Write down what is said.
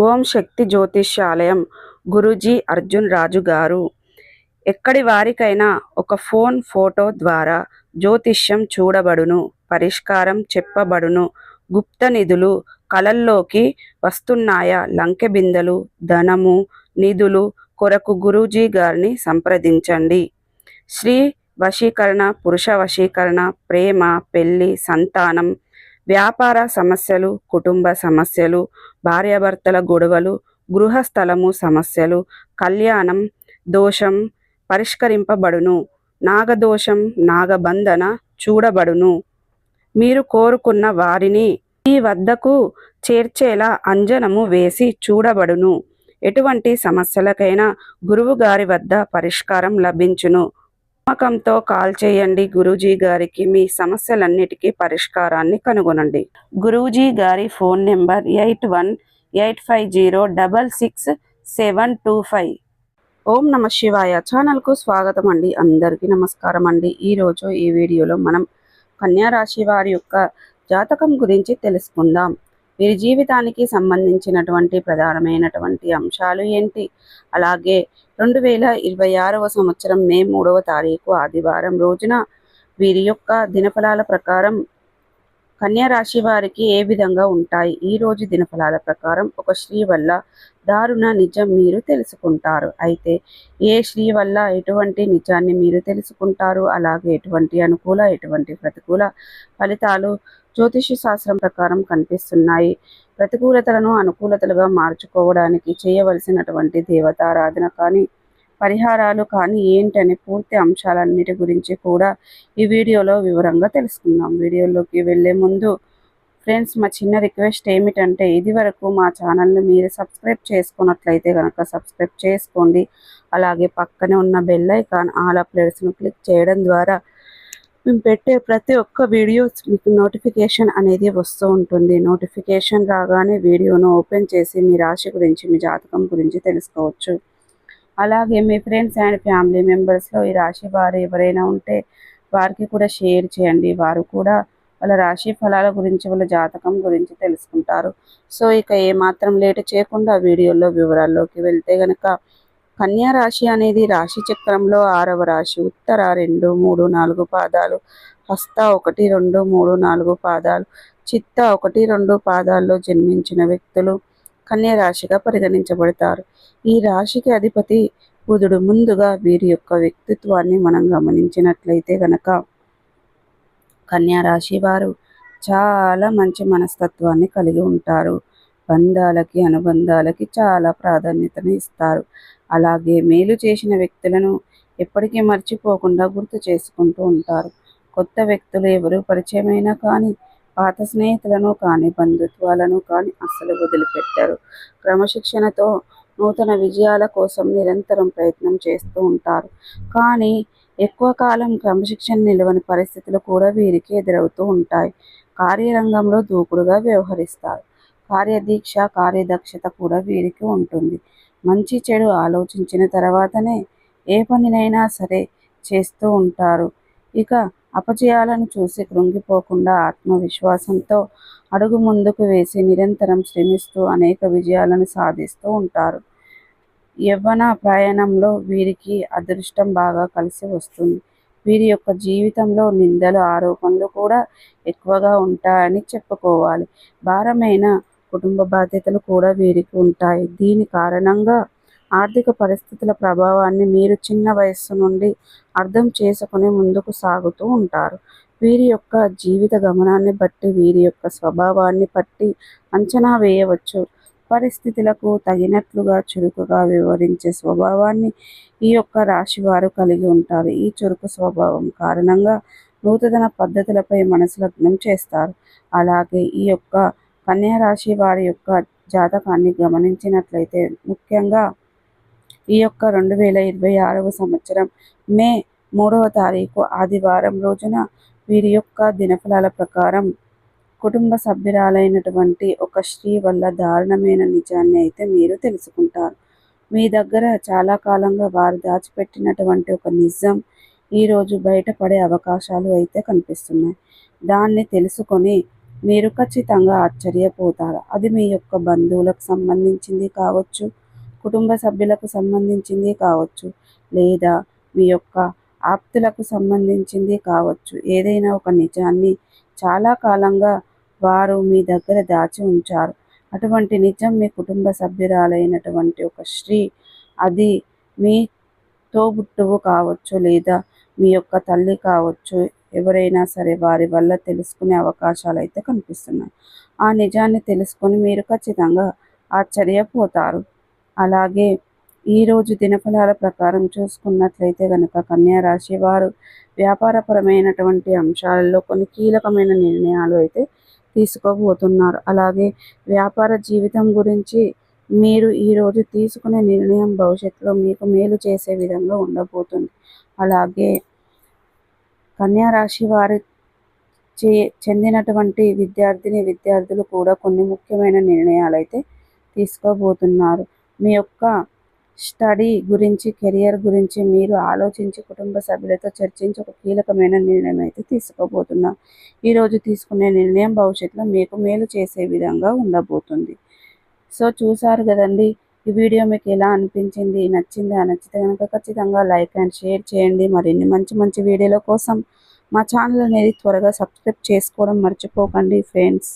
ఓం శక్తి జ్యోతిష్యాలయం గురూజీ అర్జున్ రాజు గారు. ఎక్కడి వారికైనా ఒక ఫోటో ద్వారా జ్యోతిష్యం చూడబడును, పరిష్కారం చెప్పబడును. గుప్త నిధులు కలల్లోకి వస్తున్నాయా? లంకె బిందెలు, ధనము, నిధులు కొరకు గురూజీ గారిని సంప్రదించండి. స్త్రీ వశీకరణ, పురుష వశీకరణ, ప్రేమ, పెళ్లి, సంతానం, వ్యాపార సమస్యలు, కుటుంబ సమస్యలు, భార్యాభర్తల గొడవలు, గృహస్థలము సమస్యలు, కళ్యాణం దోషం పరిష్కరింపబడును. నాగదోషం, నాగబంధన చూడబడును. మీరు కోరుకున్న వారిని మీ వద్దకు చేర్చేలా అంజనము వేసి చూడబడును. ఎటువంటి సమస్యలకైనా గురువు గారి వద్ద పరిష్కారం లభించును. నమ్మకంతో కాల్ చేయండి గురూజీ గారికి. మీ సమస్యలన్నిటికీ పరిష్కారాన్ని కనుగొనండి. గురూజీ గారి ఫోన్ నెంబర్ 8185066725. ఓం నమ శివాయ. ఛానల్కు స్వాగతం అండి. అందరికీ నమస్కారం అండి. ఈరోజు ఈ వీడియోలో మనం కన్యా రాశి వారి యొక్క జాతకం గురించి తెలుసుకుందాం. వీరి జీవితానికి సంబంధించినటువంటి ప్రధానమైనటువంటి అంశాలు ఏంటి, అలాగే 2026వ సంవత్సరం మే 3వ తారీఖు ఆదివారం రోజున వీరి యొక్క దినఫలాల ప్రకారం కన్యా రాశి వారికి ఏ విధంగా ఉంటాయి. ఈ రోజు దినఫలాల ప్రకారం ఒక స్త్రీ వల్ల దారుణ నిజం మీరు తెలుసుకుంటారు. అయితే ఏ స్త్రీ వల్ల ఎటువంటి నిజాన్ని మీరు తెలుసుకుంటారు, అలాగే ఎటువంటి అనుకూల ఎటువంటి ప్రతికూల ఫలితాలు జ్యోతిష శాస్త్రం ప్రకారం కనిపిస్తున్నాయి. ప్రతికూలతలను అనుకూలతలుగా మార్చుకోవడానికి చేయవలసినటువంటి దేవతారాధన కానీ పరిహారాలు కానీ ఏంటనే పూర్తి అంశాలన్నిటి గురించి కూడా ఈ వీడియోలో వివరంగా తెలుసుకుందాం. వీడియోలోకి వెళ్ళే ముందు ఫ్రెండ్స్, మా చిన్న రిక్వెస్ట్ ఏమిటంటే, ఇది వరకు మా ఛానల్ని మీరు సబ్స్క్రైబ్ చేసుకున్నట్లయితే కనుక సబ్స్క్రైబ్ చేసుకోండి. అలాగే పక్కనే ఉన్న బెల్ ఐకాన్ ఆల్ అప్డేట్స్ను క్లిక్ చేయడం ద్వారా మేము పెట్టే ప్రతి ఒక్క వీడియోస్ మీకు నోటిఫికేషన్ అనేది వస్తూ ఉంటుంది. నోటిఫికేషన్ రాగానే వీడియోను ఓపెన్ చేసి మీ రాశి గురించి, మీ జాతకం గురించి తెలుసుకోవచ్చు. అలాగే మీ ఫ్రెండ్స్ అండ్ ఫ్యామిలీ మెంబర్స్లో ఈ రాశి వారు ఎవరైనా ఉంటే వారికి కూడా షేర్ చేయండి. వారు కూడా వాళ్ళ రాశి ఫలాల గురించి, వాళ్ళ జాతకం గురించి తెలుసుకుంటారు. సో ఇక ఏమాత్రం లేట్ చేయకుండా వీడియోలో వివరాల్లోకి వెళ్తే గనక, కన్యా రాశి అనేది రాశి చక్రంలో 6వ రాశి. ఉత్తర 2, 3, 4 పాదాలు, హస్త 1, 2, 3, 4 పాదాలు, చిత్త 1, 2 పాదాల్లో జన్మించిన వ్యక్తులు కన్యా రాశిగా పరిగణించబడతారు. ఈ రాశికి అధిపతి బుధుడు. ముందుగా వీరి యొక్క వ్యక్తిత్వాన్ని మనం గమనించినట్లయితే గనక, కన్యా రాశి వారు చాలా మంచి మనస్తత్వాన్ని కలిగి ఉంటారు. బంధాలకి, అనుబంధాలకి చాలా ప్రాధాన్యతను ఇస్తారు. అలాగే మేలు చేసిన వ్యక్తులను ఎప్పటికీ మర్చిపోకుండా గుర్తు చేసుకుంటూ ఉంటారు. కొత్త వ్యక్తులు ఎవరు పరిచయమైనా కానీ, పాత స్నేహితులను కానీ, బంధుత్వాలను కానీ అస్సలు వదిలిపెట్టారు. క్రమశిక్షణతో నూతన విజయాల కోసం నిరంతరం ప్రయత్నం చేస్తూ ఉంటారు. కానీ ఎక్కువ కాలం క్రమశిక్షణ నిలవని పరిస్థితులు కూడా వీరికి ఎదురవుతూ ఉంటాయి. కార్యరంగంలో దూకుడుగా వ్యవహరిస్తారు. కార్యదీక్ష, కార్యదక్షత కూడా వీరికి ఉంటుంది. మంచి చెడు ఆలోచించిన తర్వాతనే ఏ పనినైనా సరే చేస్తూ ఉంటారు. ఇక అపజయాలను చూసి కృంగిపోకుండా ఆత్మవిశ్వాసంతో అడుగు ముందుకు వేసి నిరంతరం శ్రమిస్తూ అనేక విజయాలను సాధిస్తూ ఉంటారు. యవ్వన ప్రయాణంలో వీరికి అదృష్టం బాగా కలిసి వస్తుంది. వీరి యొక్క జీవితంలో నిందలు, ఆరోపణలు కూడా ఎక్కువగా ఉంటాయని చెప్పుకోవాలి. భారమైన కుటుంబ బాధ్యతలు కూడా వీరికి ఉంటాయి. దీని కారణంగా ఆర్థిక పరిస్థితుల ప్రభావాన్ని మీరు చిన్న వయస్సు నుండి అర్థం చేసుకుని ముందుకు సాగుతూ ఉంటారు. వీరి యొక్క జీవిత గమనాన్ని బట్టి, వీరి యొక్క స్వభావాన్ని బట్టి అంచనా వేయవచ్చు. పరిస్థితులకు తగినట్లుగా చురుకుగా వివరించే స్వభావాన్ని ఈ యొక్క రాశి వారు కలిగి ఉంటారు. ఈ చురుకు స్వభావం కారణంగా నూతన పద్ధతులపై మనసు లగ్నం చేస్తారు. అలాగే ఈ యొక్క కన్యా రాశి వారి యొక్క జాతకాన్ని గమనించినట్లయితే, ముఖ్యంగా ఈ యొక్క 2026వ సంవత్సరం మే 3వ తారీఖు ఆదివారం రోజున వీరి యొక్క దినఫలాల ప్రకారం కుటుంబ సభ్యురాలైనటువంటి ఒక స్త్రీ వల్ల దారుణమైన నిజాన్ని అయితే మీరు తెలుసుకుంటారు. మీ దగ్గర చాలా కాలంగా వారు దాచిపెట్టినటువంటి ఒక నిజం ఈరోజు బయటపడే అవకాశాలు అయితే కనిపిస్తున్నాయి. దాన్ని తెలుసుకొని మీరు ఖచ్చితంగా ఆశ్చర్యపోతారు. అది మీ యొక్క బంధువులకు సంబంధించింది కావచ్చు, కుటుంబ సభ్యులకు సంబంధించింది కావచ్చు, లేదా మీ యొక్క ఆప్తులకు సంబంధించింది కావచ్చు. ఏదైనా ఒక నిజాన్ని చాలా కాలంగా వారు మీ దగ్గర దాచి ఉంచారు. అటువంటి నిజం మీ కుటుంబ సభ్యురాలైనటువంటి ఒక స్త్రీ, అది మీ తోబుట్టువు కావచ్చు, లేదా మీ యొక్క తల్లి కావచ్చు, ఎవరైనా సరే వారి వల్ల తెలుసుకునే అవకాశాలు అయితే కనిపిస్తున్నాయి. ఆ నిజాన్ని తెలుసుకొని మీరు ఖచ్చితంగా ఆశ్చర్యపోతారు. అలాగే ఈరోజు దినఫలాల ప్రకారం చూసుకున్నట్లయితే గనక కన్యా రాశి వారు వ్యాపారపరమైనటువంటి అంశాలలో కొన్ని కీలకమైన నిర్ణయాలు అయితే తీసుకోబోతున్నారు. అలాగే వ్యాపార జీవితం గురించి మీరు ఈరోజు తీసుకునే నిర్ణయం భవిష్యత్తులో మీకు మేలు చేసే విధంగా ఉండబోతుంది. అలాగే కన్యా రాశి వారి చెందినటువంటి విద్యార్థులు కూడా కొన్ని ముఖ్యమైన నిర్ణయాలు అయితే తీసుకోబోతున్నారు. మీ యొక్క స్టడీ గురించి, కెరియర్ గురించి మీరు ఆలోచించి కుటుంబ సభ్యులతో చర్చించి ఒక కీలకమైన నిర్ణయం అయితే తీసుకోబోతున్నారు. ఈరోజు తీసుకునే నిర్ణయం భవిష్యత్తులో మీకు మేలు చేసే విధంగా ఉండబోతుంది. సో చూసారు కదండి, ఈ వీడియో మీకు ఎలా అనిపించింది, నచ్చిందా? నచ్చితే కనుక ఖచ్చితంగా లైక్ అండ్ షేర్ చేయండి. మరిన్ని మంచి మంచి వీడియోల కోసం మా ఛానల్ అనేది త్వరగా సబ్స్క్రైబ్ చేసుకోవడం మర్చిపోకండి ఫ్రెండ్స్.